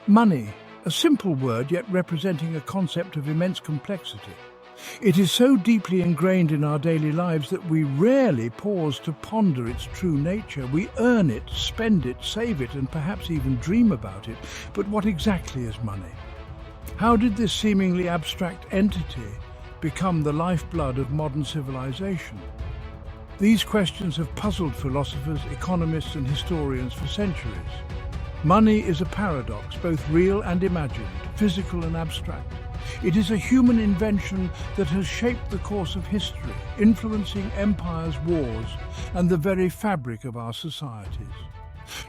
Money, a simple word yet representing a concept of immense complexity. It is so deeply ingrained in our daily lives that we rarely pause to ponder its true nature. We earn it, spend it, save it, and perhaps even dream about it. But what exactly is money? How did this seemingly abstract entity become the lifeblood of modern civilization? These questions have puzzled philosophers, economists, and historians for centuries. Money is a paradox, both real and imagined, physical and abstract. It is a human invention that has shaped the course of history, influencing empires, wars, and the very fabric of our societies.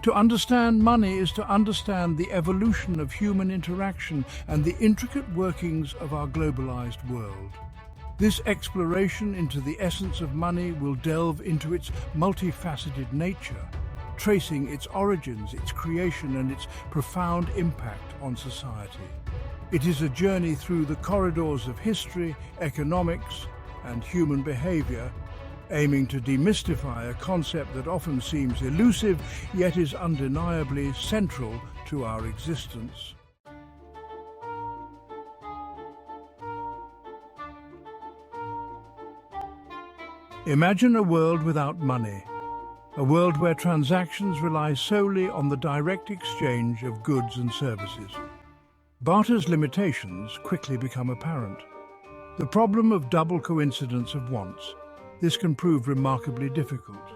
To understand money is to understand the evolution of human interaction and the intricate workings of our globalized world. This exploration into the essence of money will delve into its multifaceted nature, tracing its origins, its creation, and its profound impact on society. It is a journey through the corridors of history, economics, and human behavior, aiming to demystify a concept that often seems elusive, yet is undeniably central to our existence. Imagine a world without money, a world where transactions rely solely on the direct exchange of goods and services. Barter's limitations quickly become apparent. The problem of double coincidence of wants. This can prove remarkably difficult.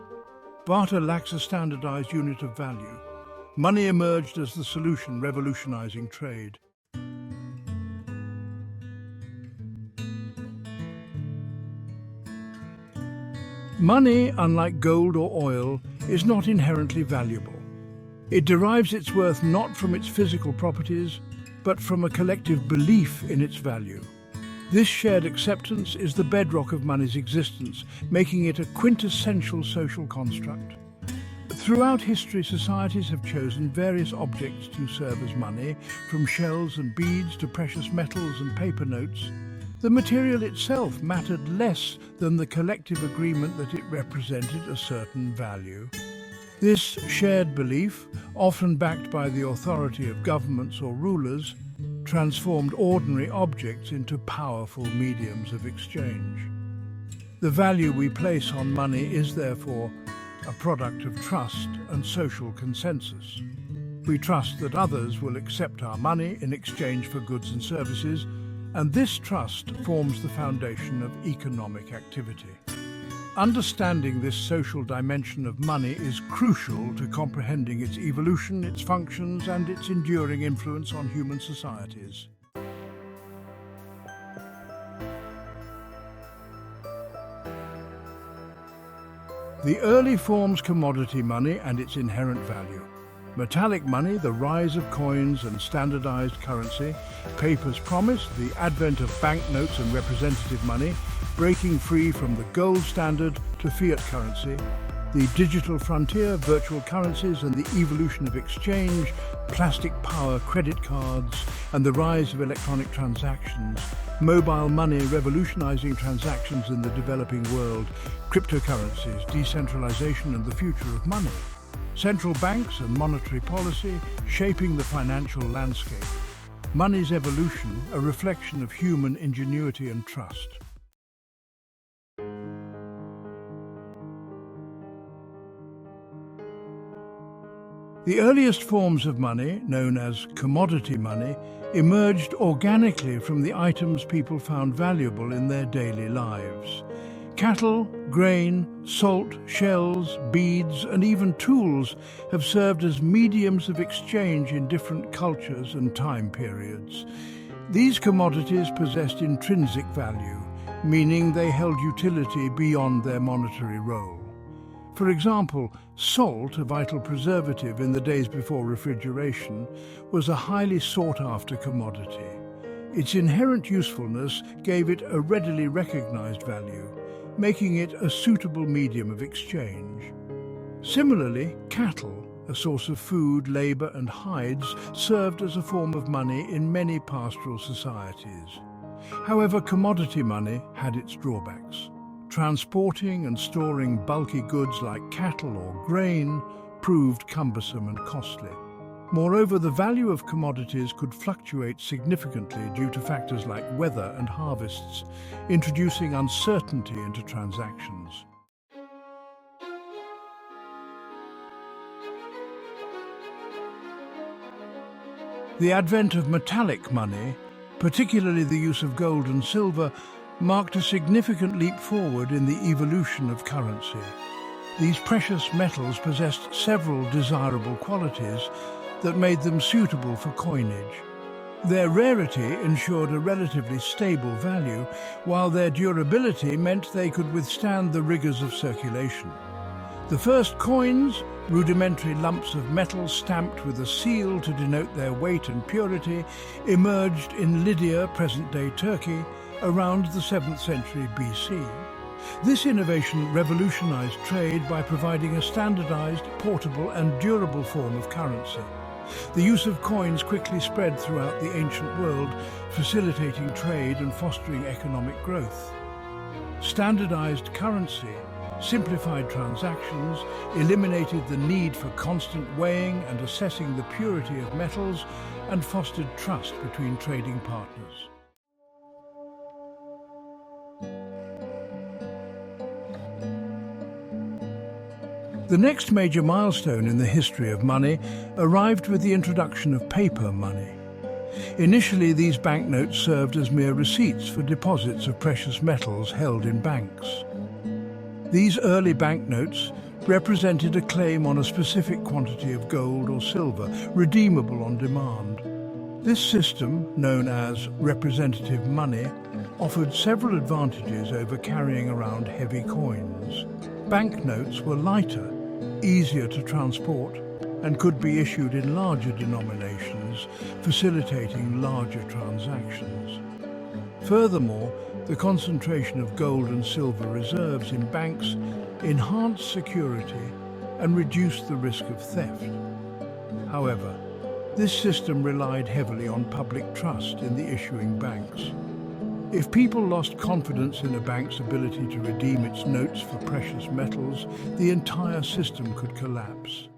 Barter lacks a standardized unit of value. Money emerged as the solution, revolutionizing trade. Money, unlike gold or oil, is not inherently valuable. It derives its worth not from its physical properties, but from a collective belief in its value. This shared acceptance is the bedrock of money's existence, making it a quintessential social construct. Throughout history, societies have chosen various objects to serve as money, from shells and beads to precious metals and paper notes. The material itself mattered less than the collective agreement that it represented a certain value. This shared belief, often backed by the authority of governments or rulers, transformed ordinary objects into powerful mediums of exchange. The value we place on money is therefore a product of trust and social consensus. We trust that others will accept our money in exchange for goods and services, and this trust forms the foundation of economic activity. Understanding this social dimension of money is crucial to comprehending its evolution, its functions, and its enduring influence on human societies. The early forms commodity money and its inherent value. Metallic money, the rise of coins and standardized currency. Paper's promise, the advent of banknotes and representative money, breaking free from the gold standard to fiat currency. The digital frontier, virtual currencies and the evolution of exchange, plastic power, credit cards, and the rise of electronic transactions. Mobile money revolutionizing transactions in the developing world. Cryptocurrencies, decentralization and the future of money. Central banks and monetary policy shaping the financial landscape. Money's evolution, a reflection of human ingenuity and trust. The earliest forms of money, known as commodity money, emerged organically from the items people found valuable in their daily lives. Cattle, grain, salt, shells, beads, and even tools have served as mediums of exchange in different cultures and time periods. These commodities possessed intrinsic value, meaning they held utility beyond their monetary role. For example, salt, a vital preservative in the days before refrigeration, was a highly sought-after commodity. Its inherent usefulness gave it a readily recognized value, making it a suitable medium of exchange. Similarly, cattle, a source of food, labor, and hides, served as a form of money in many pastoral societies. However, commodity money had its drawbacks. Transporting and storing bulky goods like cattle or grain proved cumbersome and costly. Moreover, the value of commodities could fluctuate significantly due to factors like weather and harvests, introducing uncertainty into transactions. The advent of metallic money, particularly the use of gold and silver, marked a significant leap forward in the evolution of currency. These precious metals possessed several desirable qualities that made them suitable for coinage. Their rarity ensured a relatively stable value, while their durability meant they could withstand the rigors of circulation. The first coins, rudimentary lumps of metal stamped with a seal to denote their weight and purity, emerged in Lydia, present-day Turkey, around the 7th century BC. This innovation revolutionized trade by providing a standardized, portable and durable form of currency. The use of coins quickly spread throughout the ancient world, facilitating trade and fostering economic growth. Standardized currency simplified transactions, eliminated the need for constant weighing and assessing the purity of metals, and fostered trust between trading partners. The next major milestone in the history of money arrived with the introduction of paper money. Initially, these banknotes served as mere receipts for deposits of precious metals held in banks. These early banknotes represented a claim on a specific quantity of gold or silver, redeemable on demand. This system, known as representative money, offered several advantages over carrying around heavy coins. Banknotes were lighter, easier to transport, and could be issued in larger denominations, facilitating larger transactions. Furthermore, the concentration of gold and silver reserves in banks enhanced security and reduced the risk of theft. However, this system relied heavily on public trust in the issuing banks. If people lost confidence in a bank's ability to redeem its notes for precious metals, the entire system could collapse.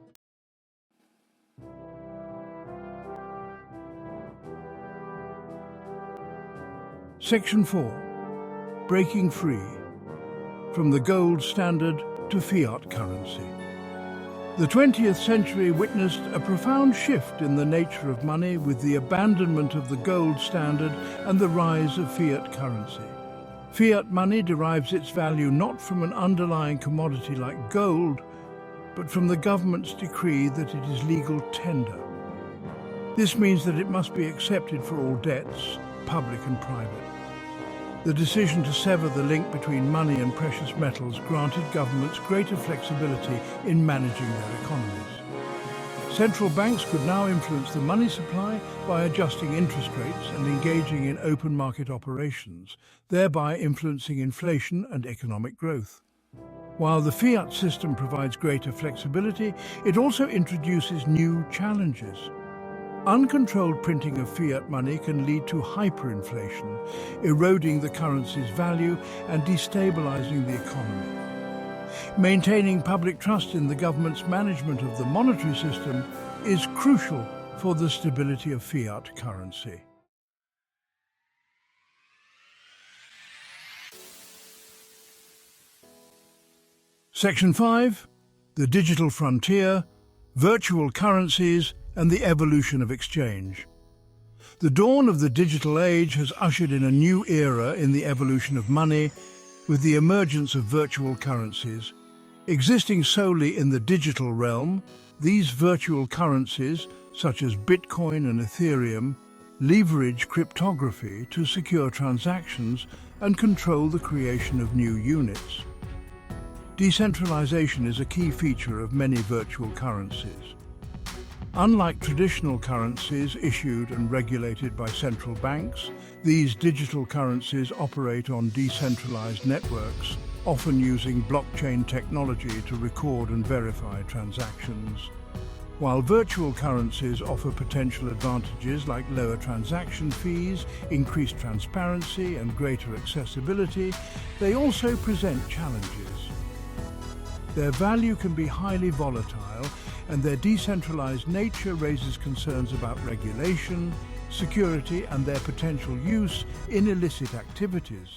Section 4. Breaking free. From the gold standard to fiat currency. The 20th century witnessed a profound shift in the nature of money with the abandonment of the gold standard and the rise of fiat currency. Fiat money derives its value not from an underlying commodity like gold, but from the government's decree that it is legal tender. This means that it must be accepted for all debts, public and private. The decision to sever the link between money and precious metals granted governments greater flexibility in managing their economies. Central banks could now influence the money supply by adjusting interest rates and engaging in open market operations, thereby influencing inflation and economic growth. While the fiat system provides greater flexibility, it also introduces new challenges. Uncontrolled printing of fiat money can lead to hyperinflation, eroding the currency's value and destabilizing the economy. Maintaining public trust in the government's management of the monetary system is crucial for the stability of fiat currency. Section 5. The Digital Frontier, Virtual Currencies and the Evolution of Exchange. The dawn of the digital age has ushered in a new era in the evolution of money with the emergence of virtual currencies. Existing solely in the digital realm, these virtual currencies, such as Bitcoin and Ethereum, leverage cryptography to secure transactions and control the creation of new units. Decentralization is a key feature of many virtual currencies. Unlike traditional currencies issued and regulated by central banks, these digital currencies operate on decentralized networks, often using blockchain technology to record and verify transactions. While virtual currencies offer potential advantages like lower transaction fees, increased transparency, and greater accessibility, they also present challenges. Their value can be highly volatile, and their decentralized nature raises concerns about regulation, security, and their potential use in illicit activities.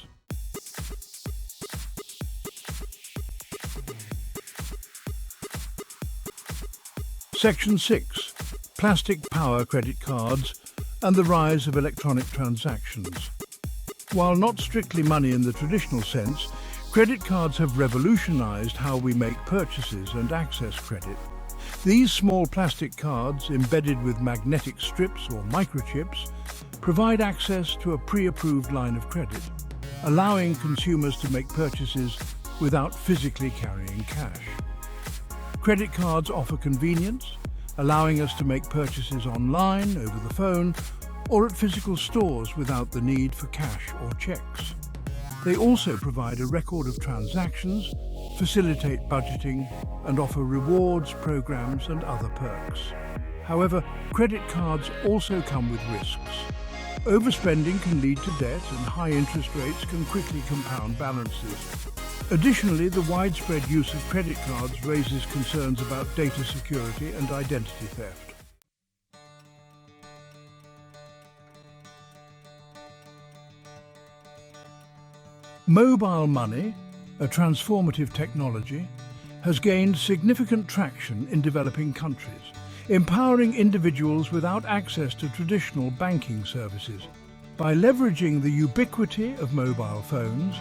Section 6. Plastic power credit cards and the rise of electronic transactions. While not strictly money in the traditional sense, credit cards have revolutionized how we make purchases and access credit. These small plastic cards, embedded with magnetic strips or microchips, provide access to a pre-approved line of credit, allowing consumers to make purchases without physically carrying cash. Credit cards offer convenience, allowing us to make purchases online, over the phone, or at physical stores without the need for cash or checks. They also provide a record of transactions, facilitate budgeting, and offer rewards, programs, and other perks. However, credit cards also come with risks. Overspending can lead to debt, and high interest rates can quickly compound balances. Additionally, the widespread use of credit cards raises concerns about data security and identity theft. Mobile money, a transformative technology, has gained significant traction in developing countries, empowering individuals without access to traditional banking services. By leveraging the ubiquity of mobile phones,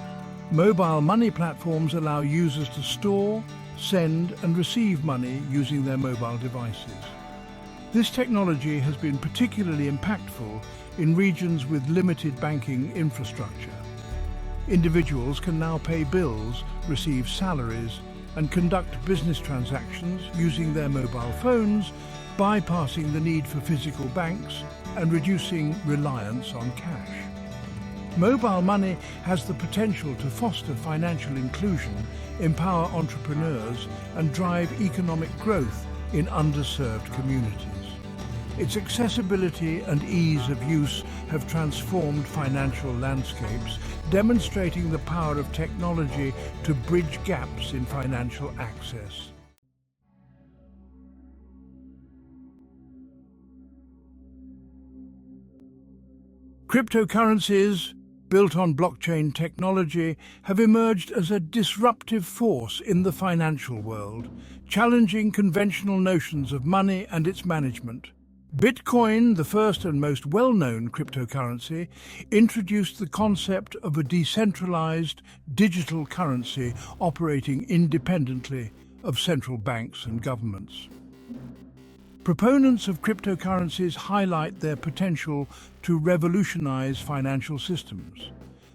mobile money platforms allow users to store, send, and receive money using their mobile devices. This technology has been particularly impactful in regions with limited banking infrastructure. Individuals can now pay bills, receive salaries, and conduct business transactions using their mobile phones, bypassing the need for physical banks and reducing reliance on cash. Mobile money has the potential to foster financial inclusion, empower entrepreneurs, and drive economic growth in underserved communities. Its accessibility and ease of use have transformed financial landscapes, demonstrating the power of technology to bridge gaps in financial access. Cryptocurrencies, built on blockchain technology, have emerged as a disruptive force in the financial world, challenging conventional notions of money and its management. Bitcoin, the first and most well-known cryptocurrency, introduced the concept of a decentralized digital currency operating independently of central banks and governments. Proponents of cryptocurrencies highlight their potential to revolutionize financial systems.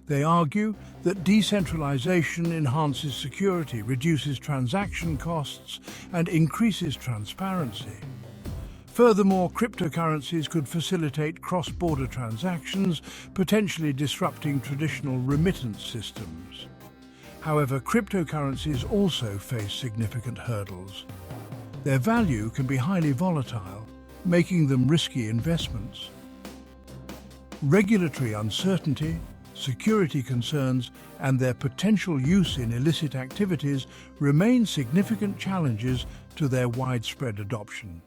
They argue that decentralization enhances security, reduces transaction costs, and increases transparency. Furthermore, cryptocurrencies could facilitate cross-border transactions, potentially disrupting traditional remittance systems. However, cryptocurrencies also face significant hurdles. Their value can be highly volatile, making them risky investments. Regulatory uncertainty, security concerns, and their potential use in illicit activities remain significant challenges to their widespread adoption.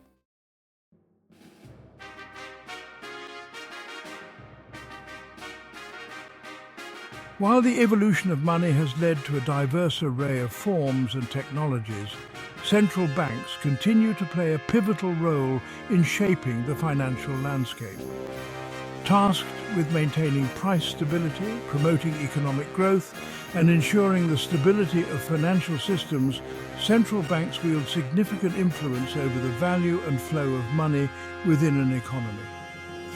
While the evolution of money has led to a diverse array of forms and technologies, central banks continue to play a pivotal role in shaping the financial landscape. Tasked with maintaining price stability, promoting economic growth, and ensuring the stability of financial systems, central banks wield significant influence over the value and flow of money within an economy.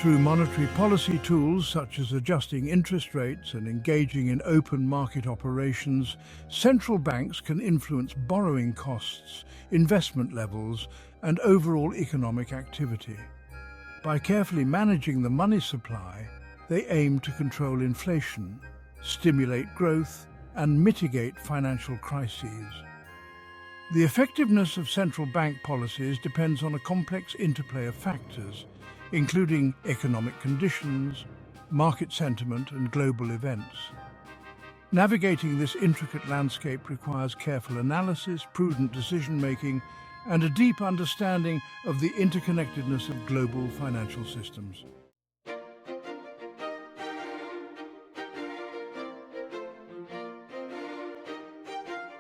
Through monetary policy tools such as adjusting interest rates and engaging in open market operations, central banks can influence borrowing costs, investment levels, and overall economic activity. By carefully managing the money supply, they aim to control inflation, stimulate growth, and mitigate financial crises. The effectiveness of central bank policies depends on a complex interplay of factors, including economic conditions, market sentiment, and global events. Navigating this intricate landscape requires careful analysis, prudent decision-making, and a deep understanding of the interconnectedness of global financial systems.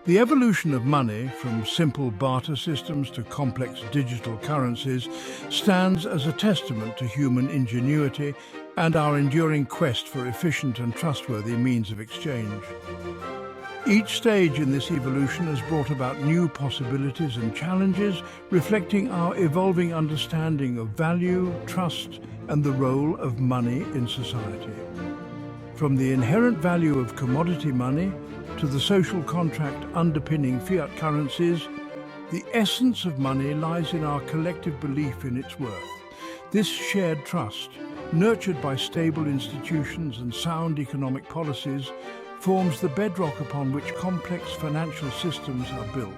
The evolution of money, from simple barter systems to complex digital currencies, stands as a testament to human ingenuity and our enduring quest for efficient and trustworthy means of exchange. Each stage in this evolution has brought about new possibilities and challenges, reflecting our evolving understanding of value, trust, and the role of money in society. From the inherent value of commodity money to the social contract underpinning fiat currencies, the essence of money lies in our collective belief in its worth. This shared trust, nurtured by stable institutions and sound economic policies, forms the bedrock upon which complex financial systems are built.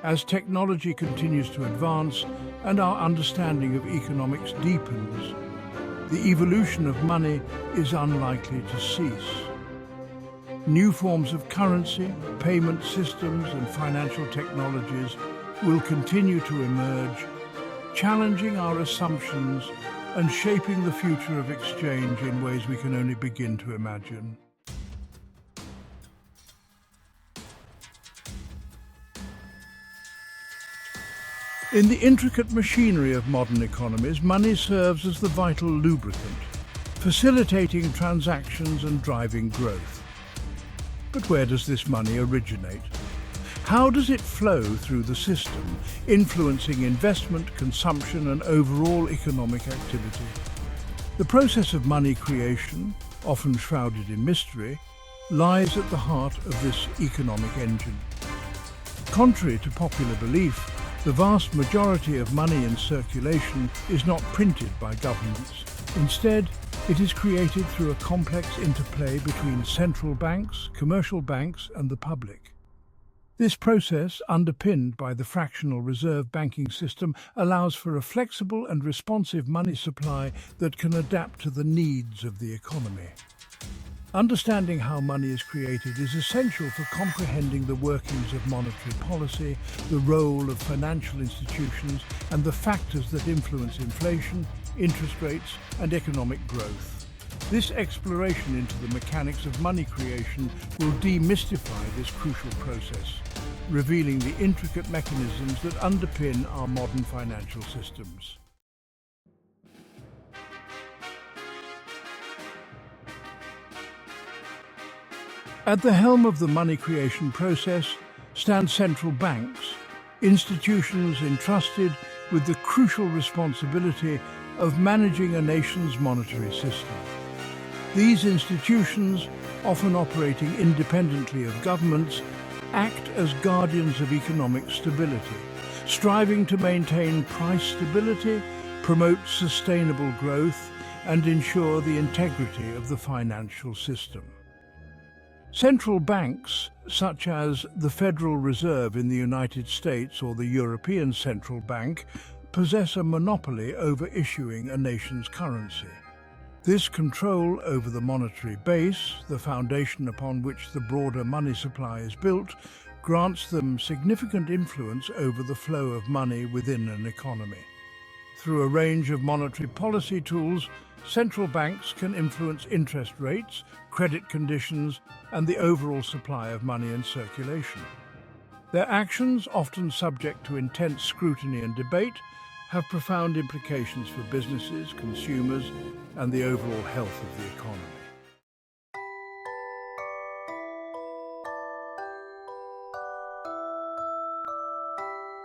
As technology continues to advance and our understanding of economics deepens, the evolution of money is unlikely to cease. New forms of currency, payment systems, and financial technologies will continue to emerge, challenging our assumptions and shaping the future of exchange in ways we can only begin to imagine. In the intricate machinery of modern economies, money serves as the vital lubricant, facilitating transactions and driving growth. But where does this money originate? How does it flow through the system, influencing investment, consumption, and overall economic activity? The process of money creation, often shrouded in mystery, lies at the heart of this economic engine. Contrary to popular belief, the vast majority of money in circulation is not printed by governments. Instead, it is created through a complex interplay between central banks, commercial banks, and the public. This process, underpinned by the fractional reserve banking system, allows for a flexible and responsive money supply that can adapt to the needs of the economy. Understanding how money is created is essential for comprehending the workings of monetary policy, the role of financial institutions, and the factors that influence inflation, interest rates, and economic growth. This exploration into the mechanics of money creation will demystify this crucial process, revealing the intricate mechanisms that underpin our modern financial systems. At the helm of the money creation process stand central banks, institutions entrusted with the crucial responsibility of managing a nation's monetary system. These institutions, often operating independently of governments, act as guardians of economic stability, striving to maintain price stability, promote sustainable growth, and ensure the integrity of the financial system. Central banks, such as the Federal Reserve in the United States or the European Central Bank, possess a monopoly over issuing a nation's currency. This control over the monetary base, the foundation upon which the broader money supply is built, grants them significant influence over the flow of money within an economy. Through a range of monetary policy tools, central banks can influence interest rates, credit conditions, and the overall supply of money in circulation. Their actions, often subject to intense scrutiny and debate, have profound implications for businesses, consumers, and the overall health of the economy.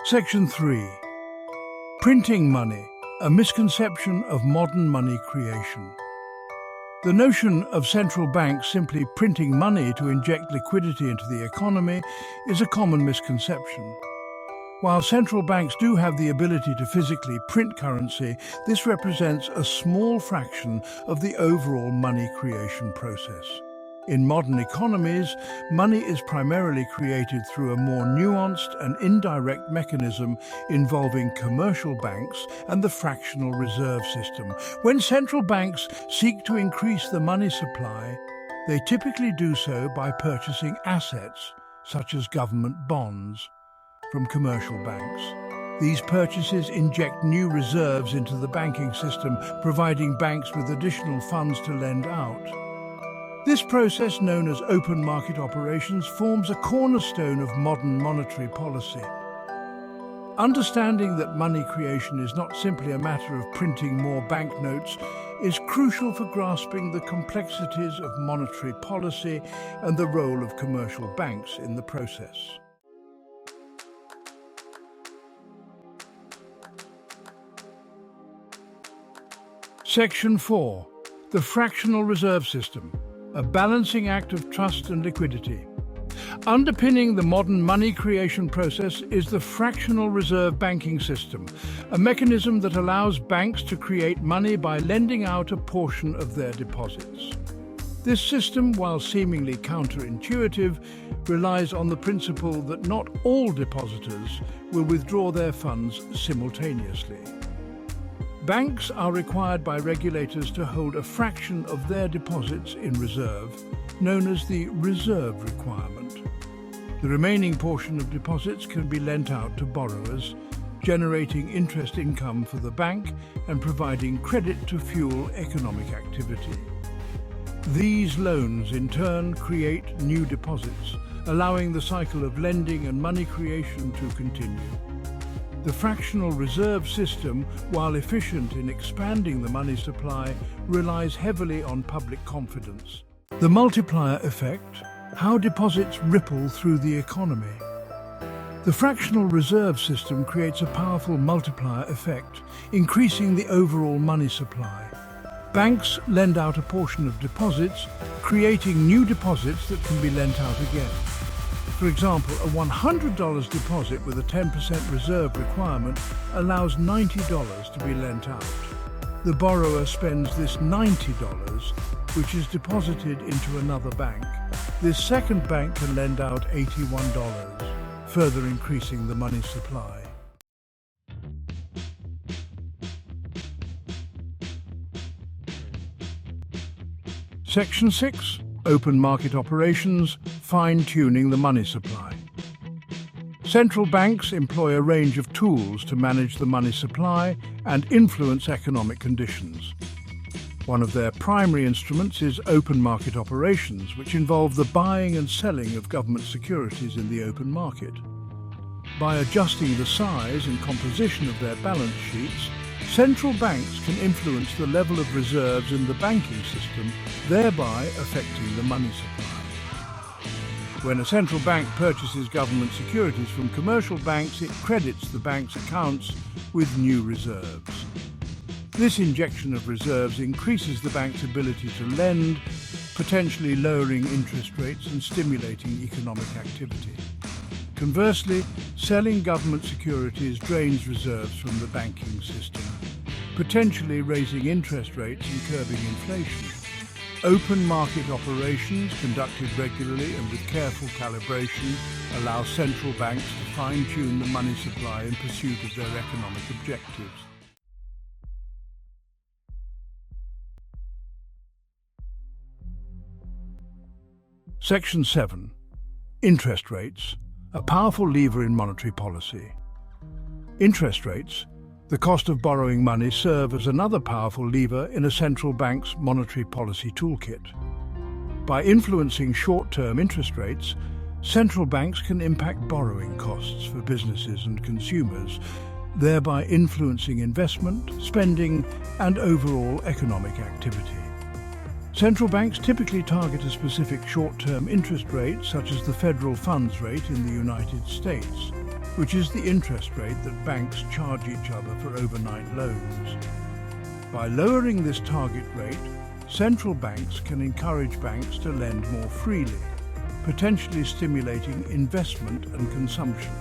Section 3. Printing money, a misconception of modern money creation. The notion of central banks simply printing money to inject liquidity into the economy is a common misconception. While central banks do have the ability to physically print currency, this represents a small fraction of the overall money creation process. In modern economies, money is primarily created through a more nuanced and indirect mechanism involving commercial banks and the fractional reserve system. When central banks seek to increase the money supply, They typically do so by purchasing assets, such as government bonds, from commercial banks. These purchases inject new reserves into the banking system, providing banks with additional funds to lend out. This process, known as open market operations, forms a cornerstone of modern monetary policy. Understanding that money creation is not simply a matter of printing more banknotes is crucial for grasping the complexities of monetary policy and the role of commercial banks in the process. Section 4. The Fractional Reserve System, a balancing act of trust and liquidity. Underpinning the modern money creation process is the fractional reserve banking system, a mechanism that allows banks to create money by lending out a portion of their deposits. This system, while seemingly counterintuitive, relies on the principle that not all depositors will withdraw their funds simultaneously. Banks are required by regulators to hold a fraction of their deposits in reserve, known as the reserve requirement. The remaining portion of deposits can be lent out to borrowers, generating interest income for the bank and providing credit to fuel economic activity. These loans, in turn, create new deposits, allowing the cycle of lending and money creation to continue. The fractional reserve system, while efficient in expanding the money supply, relies heavily on public confidence. The multiplier effect, how deposits ripple through the economy. The fractional reserve system creates a powerful multiplier effect, increasing the overall money supply. Banks lend out a portion of deposits, creating new deposits that can be lent out again. For example, a $100 deposit with a 10% reserve requirement allows $90 to be lent out. The borrower spends this $90, which is deposited into another bank. This second bank can lend out $81, further increasing the money supply. Section 6. Open market operations, fine-tuning the money supply. Central banks employ a range of tools to manage the money supply and influence economic conditions. One of their primary instruments is open market operations, which involve the buying and selling of government securities in the open market. By adjusting the size and composition of their balance sheets, central banks can influence the level of reserves in the banking system, thereby affecting the money supply. When a central bank purchases government securities from commercial banks, it credits the bank's accounts with new reserves. This injection of reserves increases the bank's ability to lend, potentially lowering interest rates and stimulating economic activity. Conversely, selling government securities drains reserves from the banking system, potentially raising interest rates and curbing inflation. Open market operations, conducted regularly and with careful calibration, allow central banks to fine-tune the money supply in pursuit of their economic objectives. Section 7. Interest rates, a powerful lever in monetary policy. Interest rates, the cost of borrowing money, serve as another powerful lever in a central bank's monetary policy toolkit. By influencing short-term interest rates, central banks can impact borrowing costs for businesses and consumers, thereby influencing investment, spending, and overall economic activity. Central banks typically target a specific short-term interest rate, such as the federal funds rate in the United States, which is the interest rate that banks charge each other for overnight loans. By lowering this target rate, central banks can encourage banks to lend more freely, potentially stimulating investment and consumption.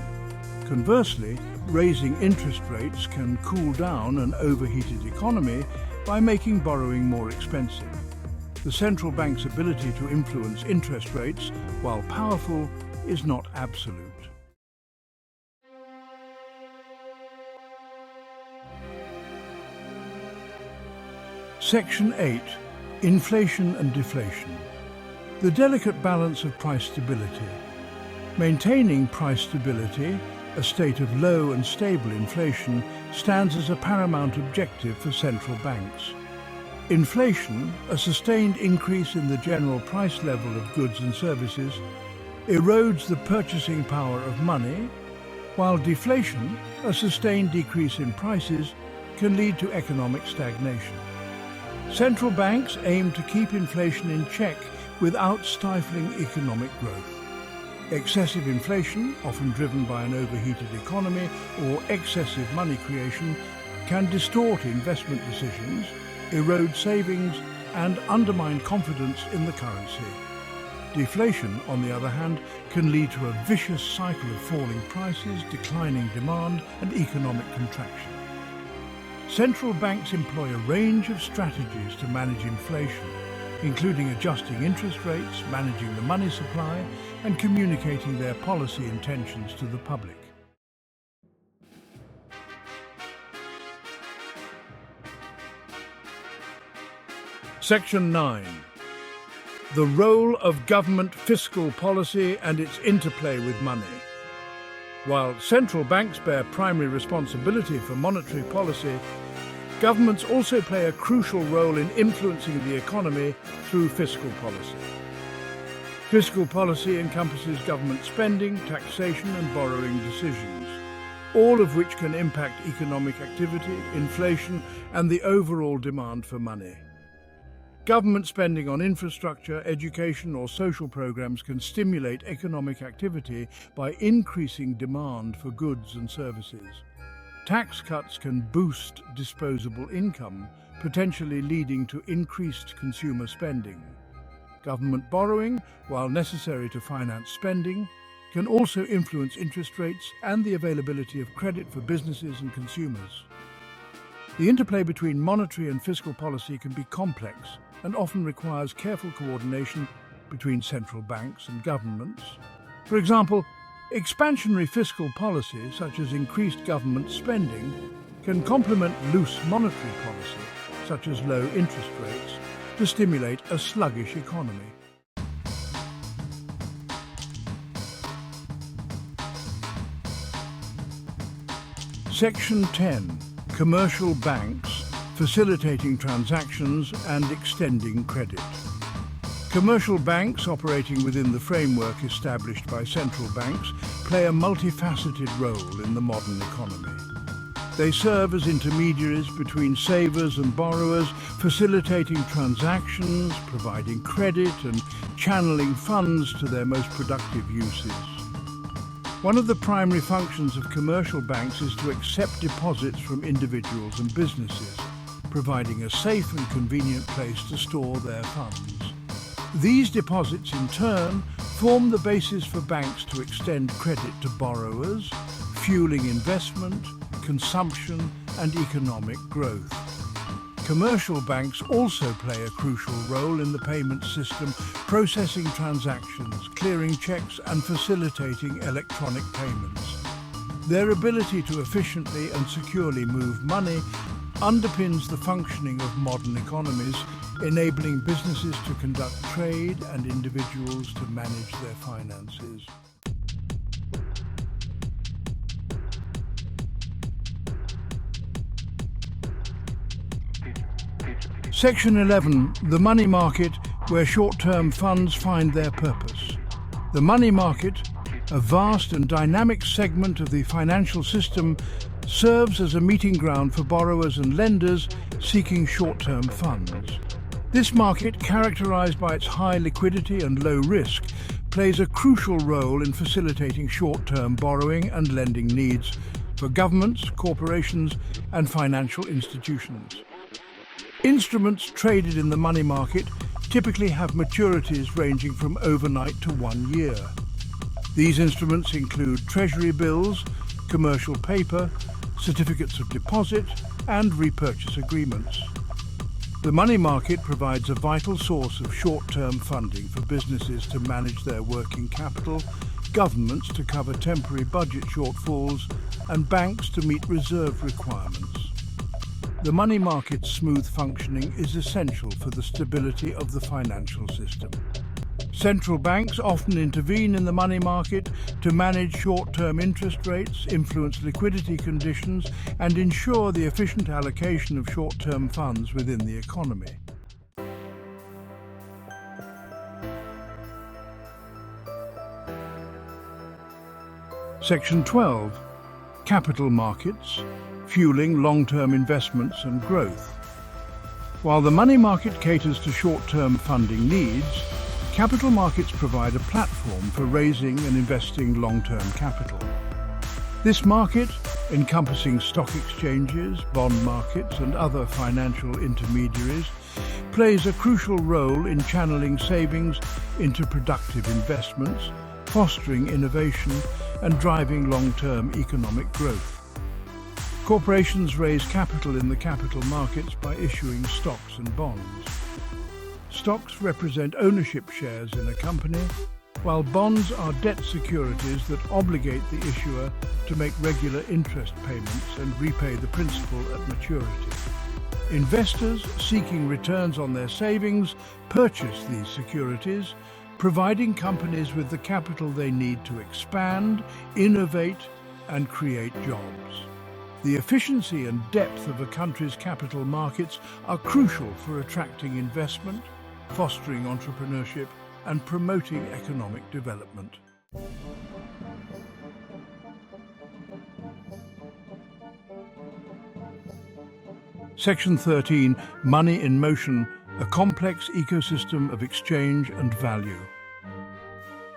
Conversely, raising interest rates can cool down an overheated economy by making borrowing more expensive. The central bank's ability to influence interest rates, while powerful, is not absolute. Section 8. Inflation and deflation. The delicate balance of price stability. Maintaining price stability, a state of low and stable inflation, stands as a paramount objective for central banks. Inflation, a sustained increase in the general price level of goods and services, erodes the purchasing power of money, while deflation, a sustained decrease in prices, can lead to economic stagnation. Central banks aim to keep inflation in check without stifling economic growth. Excessive inflation, often driven by an overheated economy or excessive money creation, can distort investment decisions, erode savings, and undermine confidence in the currency. Deflation, on the other hand, can lead to a vicious cycle of falling prices, declining demand, and economic contraction. Central banks employ a range of strategies to manage inflation, including adjusting interest rates, managing the money supply, and communicating their policy intentions to the public. Section 9. The role of government fiscal policy and its interplay with money. While central banks bear primary responsibility for monetary policy, governments also play a crucial role in influencing the economy through fiscal policy. Fiscal policy encompasses government spending, taxation, and borrowing decisions, all of which can impact economic activity, inflation, and the overall demand for money. Government spending on infrastructure, education, or social programs can stimulate economic activity by increasing demand for goods and services. Tax cuts can boost disposable income, potentially leading to increased consumer spending. Government borrowing, while necessary to finance spending, can also influence interest rates and the availability of credit for businesses and consumers. The interplay between monetary and fiscal policy can be complex and often requires careful coordination between central banks and governments. For example, expansionary fiscal policy, such as increased government spending, can complement loose monetary policy, such as low interest rates, to stimulate a sluggish economy. Section 10. Commercial banks, facilitating transactions and extending credit. Commercial banks operating within the framework established by central banks play a multifaceted role in the modern economy. They serve as intermediaries between savers and borrowers, facilitating transactions, providing credit, and channeling funds to their most productive uses. One of the primary functions of commercial banks is to accept deposits from individuals and businesses, providing a safe and convenient place to store their funds. These deposits, in turn, form the basis for banks to extend credit to borrowers, fueling investment, consumption, and economic growth. Commercial banks also play a crucial role in the payment system, processing transactions, clearing checks, and facilitating electronic payments. Their ability to efficiently and securely move money underpins the functioning of modern economies, enabling businesses to conduct trade and individuals to manage their finances. Section 11. The money market, where short-term funds find their purpose. The money market, a vast and dynamic segment of the financial system, serves as a meeting ground for borrowers and lenders seeking short-term funds. This market, characterized by its high liquidity and low risk, plays a crucial role in facilitating short-term borrowing and lending needs for governments, corporations, and financial institutions. Instruments traded in the money market typically have maturities ranging from overnight to 1 year. These instruments include treasury bills, commercial paper, certificates of deposit, and repurchase agreements. The money market provides a vital source of short-term funding for businesses to manage their working capital, governments to cover temporary budget shortfalls, and banks to meet reserve requirements. The money market's smooth functioning is essential for the stability of the financial system. Central banks often intervene in the money market to manage short-term interest rates, influence liquidity conditions, and ensure the efficient allocation of short-term funds within the economy. Section 12. Capital markets, fueling long-term investments and growth. While the money market caters to short-term funding needs, capital markets provide a platform for raising and investing long-term capital. This market, encompassing stock exchanges, bond markets, and other financial intermediaries, plays a crucial role in channeling savings into productive investments, fostering innovation, and driving long-term economic growth. Corporations raise capital in the capital markets by issuing stocks and bonds. Stocks represent ownership shares in a company, while bonds are debt securities that obligate the issuer to make regular interest payments and repay the principal at maturity. Investors seeking returns on their savings purchase these securities, providing companies with the capital they need to expand, innovate, and create jobs. The efficiency and depth of a country's capital markets are crucial for attracting investment, fostering entrepreneurship, and promoting economic development. Section 13. Money in motion, a complex ecosystem of exchange and value.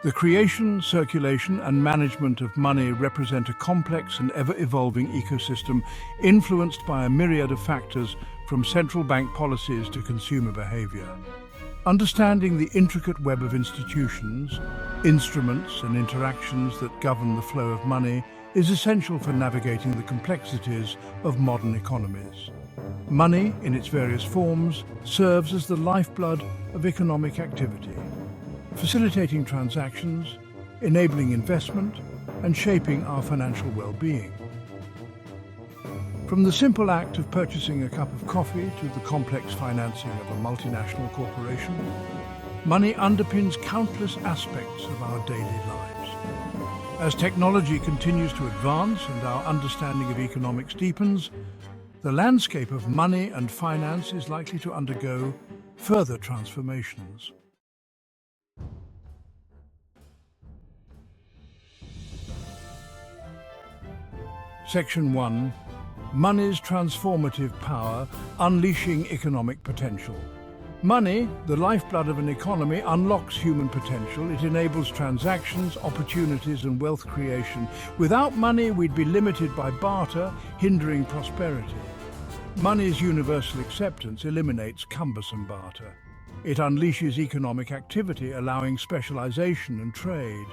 The creation, circulation, and management of money represent a complex and ever-evolving ecosystem influenced by a myriad of factors, from central bank policies to consumer behavior. Understanding the intricate web of institutions, instruments, and interactions that govern the flow of money is essential for navigating the complexities of modern economies. Money, in its various forms, serves as the lifeblood of economic activity, facilitating transactions, enabling investment, and shaping our financial well-being. From the simple act of purchasing a cup of coffee to the complex financing of a multinational corporation, money underpins countless aspects of our daily lives. As technology continues to advance and our understanding of economics deepens, the landscape of money and finance is likely to undergo further transformations. Section 1. Money's transformative power, unleashing economic potential. Money, the lifeblood of an economy, unlocks human potential. It enables transactions, opportunities, and wealth creation. Without money, we'd be limited by barter, hindering prosperity. Money's universal acceptance eliminates cumbersome barter. It unleashes economic activity, allowing specialization and trade.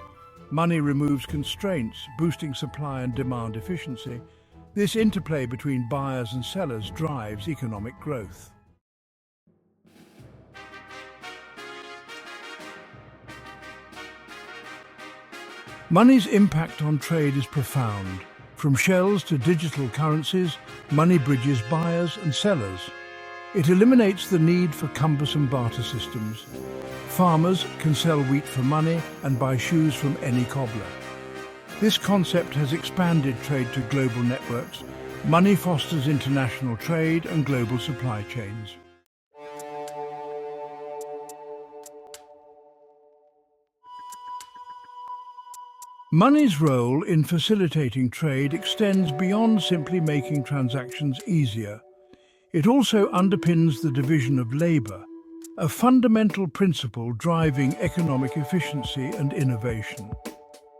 Money removes constraints, boosting supply and demand efficiency. This interplay between buyers and sellers drives economic growth. Money's impact on trade is profound. From shells to digital currencies, money bridges buyers and sellers. It eliminates the need for cumbersome barter systems. Farmers can sell wheat for money and buy shoes from any cobbler. This concept has expanded trade to global networks. Money fosters international trade and global supply chains. Money's role in facilitating trade extends beyond simply making transactions easier. It also underpins the division of labor, a fundamental principle driving economic efficiency and innovation.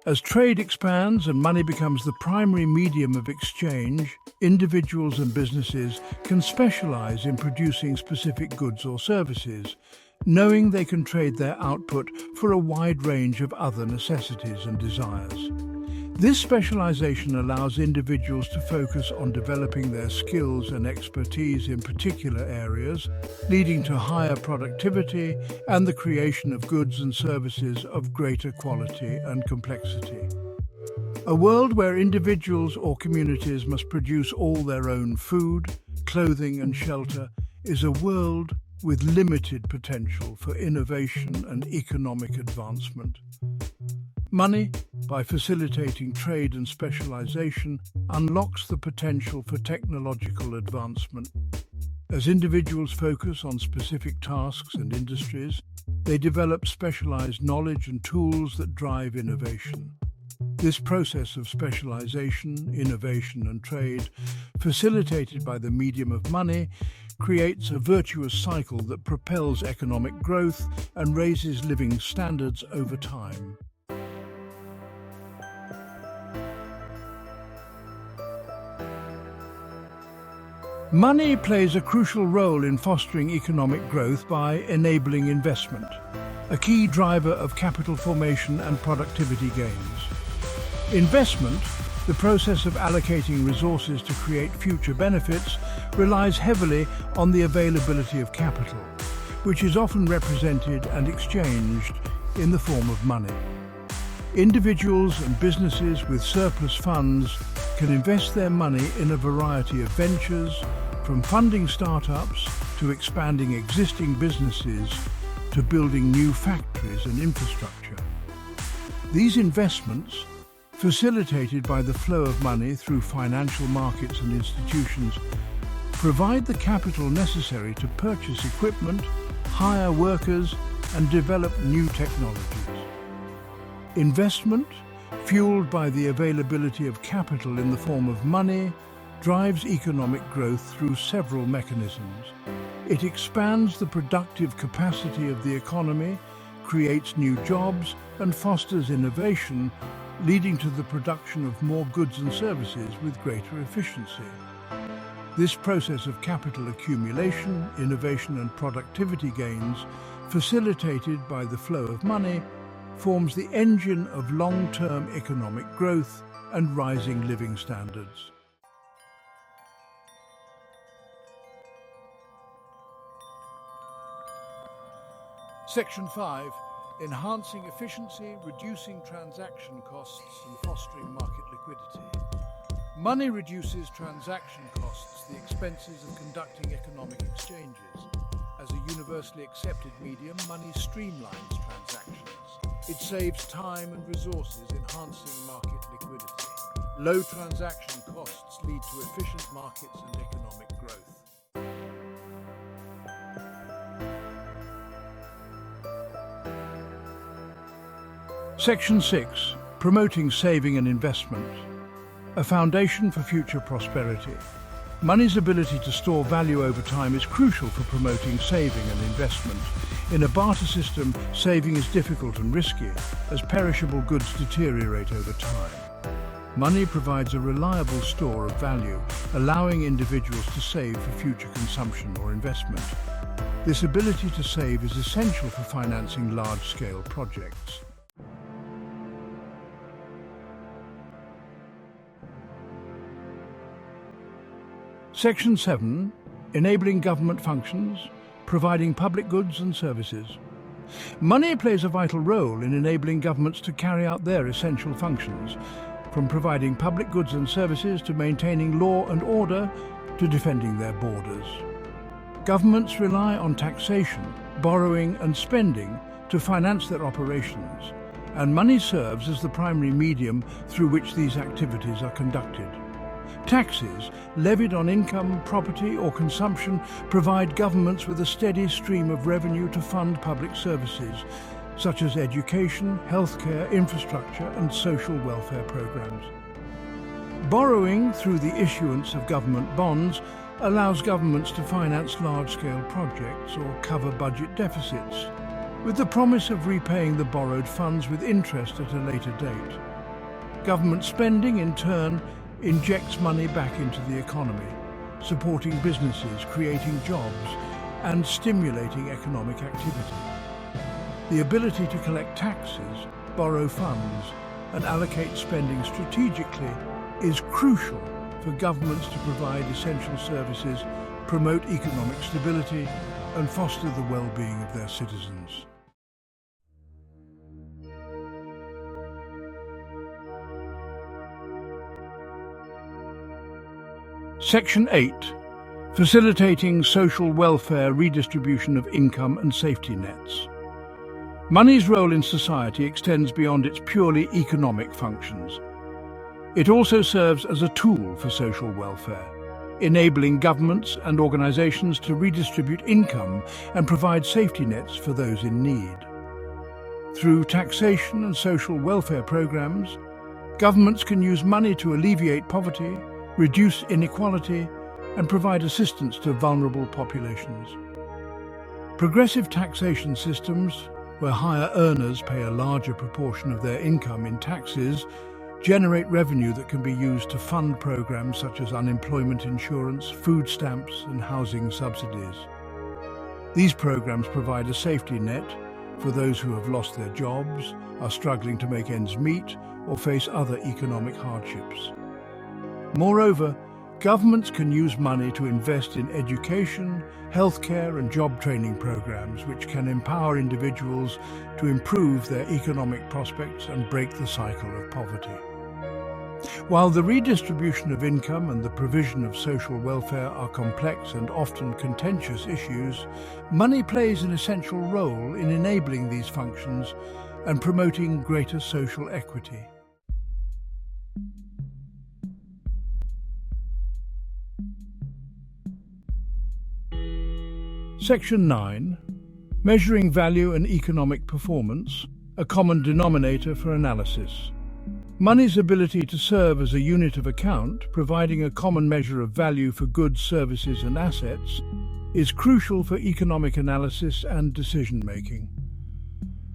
As trade expands and money becomes the primary medium of exchange, individuals and businesses can specialize in producing specific goods or services, knowing they can trade their output for a wide range of other necessities and desires. This specialization allows individuals to focus on developing their skills and expertise in particular areas, leading to higher productivity and the creation of goods and services of greater quality and complexity. A world where individuals or communities must produce all their own food, clothing and shelter is a world with limited potential for innovation and economic advancement. Money, by facilitating trade and specialization, unlocks the potential for technological advancement. As individuals focus on specific tasks and industries, they develop specialized knowledge and tools that drive innovation. This process of specialization, innovation and trade, facilitated by the medium of money, creates a virtuous cycle that propels economic growth and raises living standards over time. Money plays a crucial role in fostering economic growth by enabling investment, a key driver of capital formation and productivity gains. Investment, the process of allocating resources to create future benefits, relies heavily on the availability of capital, which is often represented and exchanged in the form of money. Individuals and businesses with surplus funds can invest their money in a variety of ventures, from funding startups to expanding existing businesses to building new factories and infrastructure. These investments, facilitated by the flow of money through financial markets and institutions, provide the capital necessary to purchase equipment, hire workers, and develop new technologies. Investment, fueled by the availability of capital in the form of money, drives economic growth through several mechanisms. It expands the productive capacity of the economy, creates new jobs, and fosters innovation, leading to the production of more goods and services with greater efficiency. This process of capital accumulation, innovation, and productivity gains, facilitated by the flow of money, forms the engine of long-term economic growth and rising living standards. Section 5. Enhancing efficiency, reducing transaction costs, and fostering market liquidity. Money reduces transaction costs, the expenses of conducting economic exchanges. As a universally accepted medium, money streamlines transactions. It saves time and resources, enhancing market liquidity. Low transaction costs lead to efficient markets and economic growth. Section 6. Promoting saving and investment. A foundation for future prosperity. Money's ability to store value over time is crucial for promoting saving and investment. In a barter system, saving is difficult and risky, as perishable goods deteriorate over time. Money provides a reliable store of value, allowing individuals to save for future consumption or investment. This ability to save is essential for financing large-scale projects. Section 7. Enabling government functions, providing public goods and services. Money plays a vital role in enabling governments to carry out their essential functions, from providing public goods and services to maintaining law and order to defending their borders. Governments rely on taxation, borrowing and spending to finance their operations, and money serves as the primary medium through which these activities are conducted. Taxes, levied on income, property or consumption, provide governments with a steady stream of revenue to fund public services, such as education, healthcare, infrastructure and social welfare programs. Borrowing through the issuance of government bonds allows governments to finance large-scale projects or cover budget deficits, with the promise of repaying the borrowed funds with interest at a later date. Government spending, in turn, injects money back into the economy, supporting businesses, creating jobs, and stimulating economic activity. The ability to collect taxes, borrow funds, and allocate spending strategically is crucial for governments to provide essential services, promote economic stability, and foster the well-being of their citizens. Section 8. facilitating social welfare, redistribution of income and safety nets. Money's role in society extends beyond its purely economic functions. It also serves as a tool for social welfare, enabling governments and organizations to redistribute income and provide safety nets for those in need. Through taxation and social welfare programs, governments can use money to alleviate poverty, reduce inequality, and provide assistance to vulnerable populations. Progressive taxation systems, where higher earners pay a larger proportion of their income in taxes, generate revenue that can be used to fund programs such as unemployment insurance, food stamps, and housing subsidies. These programs provide a safety net for those who have lost their jobs, are struggling to make ends meet, or face other economic hardships. Moreover, governments can use money to invest in education, healthcare, and job training programs, which can empower individuals to improve their economic prospects and break the cycle of poverty. While the redistribution of income and the provision of social welfare are complex and often contentious issues, money plays an essential role in enabling these functions and promoting greater social equity. Section 9. Measuring value and economic performance, a common denominator for analysis. Money's ability to serve as a unit of account, providing a common measure of value for goods, services, and assets, is crucial for economic analysis and decision-making.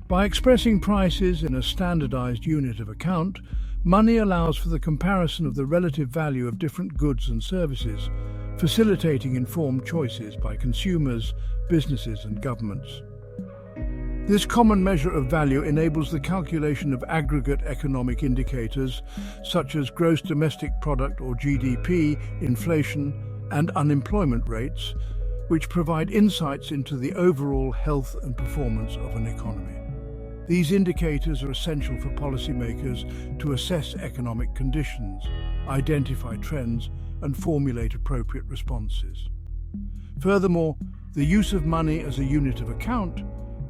By expressing prices in a standardized unit of account, money allows for the comparison of the relative value of different goods and services, facilitating informed choices by consumers, businesses, and governments. This common measure of value enables the calculation of aggregate economic indicators such as gross domestic product or GDP, inflation, and unemployment rates, which provide insights into the overall health and performance of an economy. These indicators are essential for policymakers to assess economic conditions, identify trends, and formulate appropriate responses. Furthermore, the use of money as a unit of account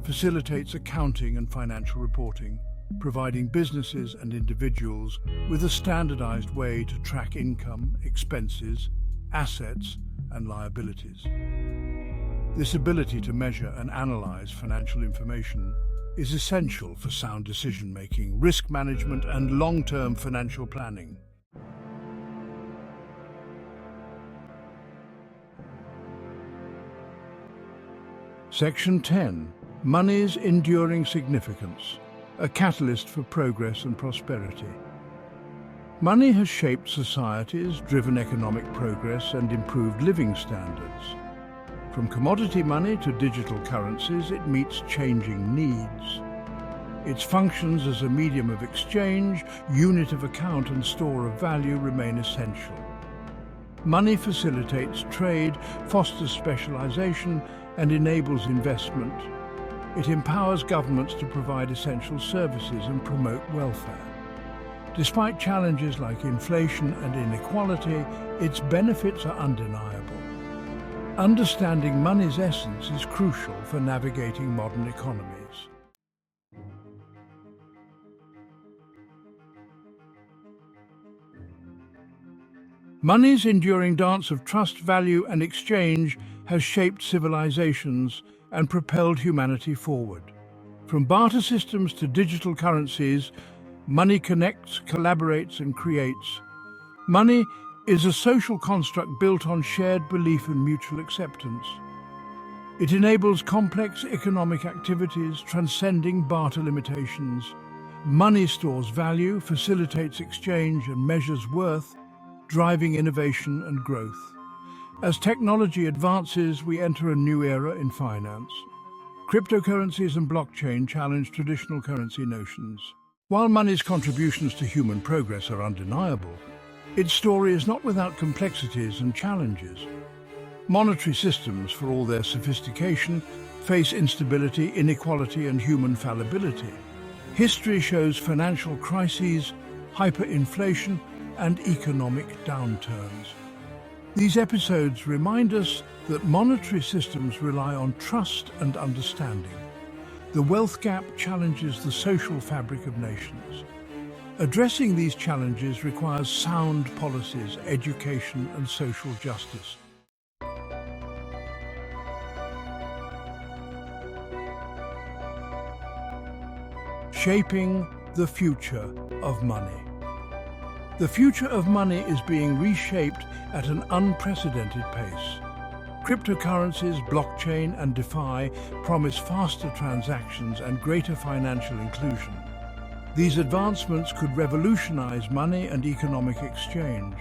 facilitates accounting and financial reporting, providing businesses and individuals with a standardized way to track income, expenses, assets, and liabilities. This ability to measure and analyze financial information is essential for sound decision-making, risk management, and long-term financial planning. Section 10. Money's enduring significance, a catalyst for progress and prosperity. Money has shaped societies, driven economic progress, and improved living standards. From commodity money to digital currencies, it meets changing needs. Its functions as a medium of exchange, unit of account, and store of value remain essential. Money facilitates trade, fosters specialization, and enables investment. It empowers governments to provide essential services and promote welfare. Despite challenges like inflation and inequality, its benefits are undeniable. Understanding money's essence is crucial for navigating modern economies. Money's enduring dance of trust, value, and exchange has shaped civilizations and propelled humanity forward. From barter systems to digital currencies, money connects, collaborates, and creates. Money is a social construct built on shared belief and mutual acceptance. It enables complex economic activities, transcending barter limitations. Money stores value, facilitates exchange, and measures worth, driving innovation and growth. As technology advances, we enter a new era in finance. Cryptocurrencies and blockchain challenge traditional currency notions. While money's contributions to human progress are undeniable, its story is not without complexities and challenges. Monetary systems, for all their sophistication, face instability, inequality, and human fallibility. History shows financial crises, hyperinflation, and economic downturns. These episodes remind us that monetary systems rely on trust and understanding. The wealth gap challenges the social fabric of nations. Addressing these challenges requires sound policies, education, and social justice. Shaping the future of money. The future of money is being reshaped at an unprecedented pace. Cryptocurrencies, blockchain, and DeFi promise faster transactions and greater financial inclusion. These advancements could revolutionize money and economic exchange.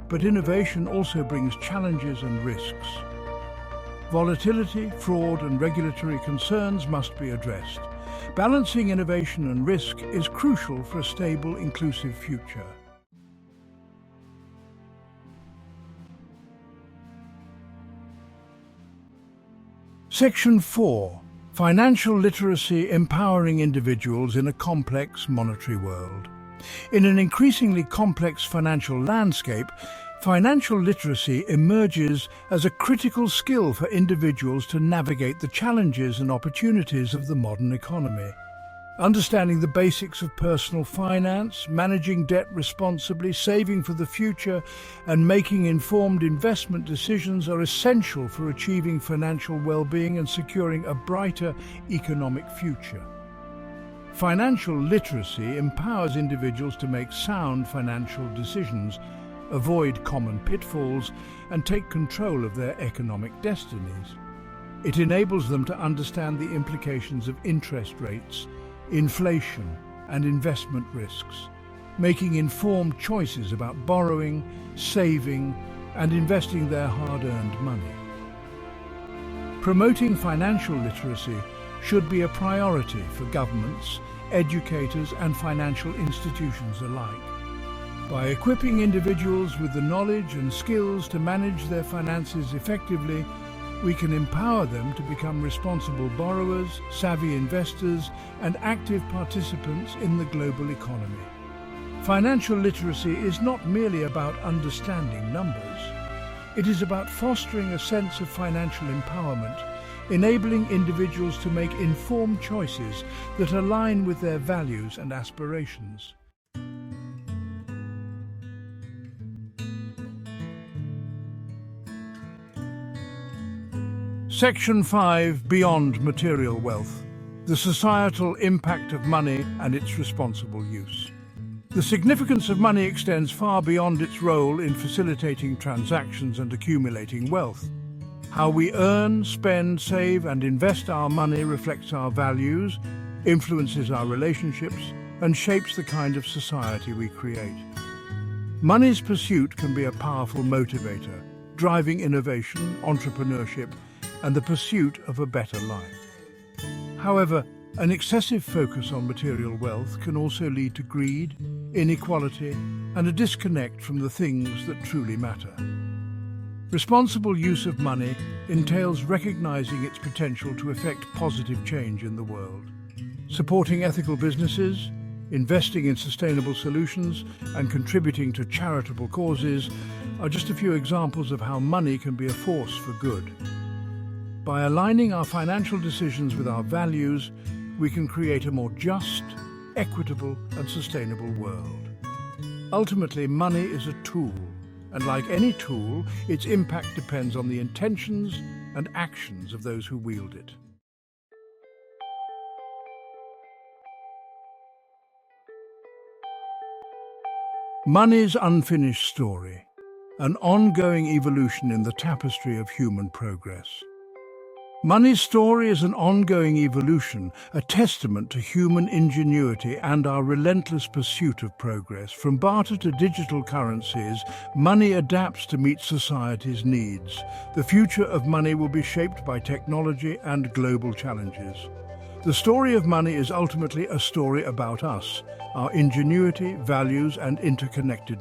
But innovation also brings challenges and risks. Volatility, fraud, and regulatory concerns must be addressed. Balancing innovation and risk is crucial for a stable, inclusive future. Section 4. Financial literacy empowering individuals in a complex monetary world. In an increasingly complex financial landscape, financial literacy emerges as a critical skill for individuals to navigate the challenges and opportunities of the modern economy. Understanding the basics of personal finance, managing debt responsibly, saving for the future, and making informed investment decisions are essential for achieving financial well-being and securing a brighter economic future. Financial literacy empowers individuals to make sound financial decisions, avoid common pitfalls, and take control of their economic destinies. It enables them to understand the implications of interest rates, inflation, and investment risks, making informed choices about borrowing, saving, and investing their hard-earned money. Promoting financial literacy should be a priority for governments, educators, and financial institutions alike. By equipping individuals with the knowledge and skills to manage their finances effectively, we can empower them to become responsible borrowers, savvy investors, and active participants in the global economy. Financial literacy is not merely about understanding numbers. It is about fostering a sense of financial empowerment, enabling individuals to make informed choices that align with their values and aspirations. Section 5. Beyond material wealth. The societal impact of money and its responsible use. The significance of money extends far beyond its role in facilitating transactions and accumulating wealth. How we earn, spend, save, and invest our money reflects our values, influences our relationships, and shapes the kind of society we create. Money's pursuit can be a powerful motivator, driving innovation, entrepreneurship, and the pursuit of a better life. However, an excessive focus on material wealth can also lead to greed, inequality, and a disconnect from the things that truly matter. Responsible use of money entails recognizing its potential to effect positive change in the world. Supporting ethical businesses, investing in sustainable solutions, and contributing to charitable causes are just a few examples of how money can be a force for good. By aligning our financial decisions with our values, we can create a more just, equitable, and sustainable world. Ultimately, money is a tool, and like any tool, its impact depends on the intentions and actions of those who wield it. Money's unfinished story, an ongoing evolution in the tapestry of human progress. Money's story is an ongoing evolution, a testament to human ingenuity and our relentless pursuit of progress. From barter to digital currencies, money adapts to meet society's needs. The future of money will be shaped by technology and global challenges. The story of money is ultimately a story about us, our ingenuity, values, and interconnectedness.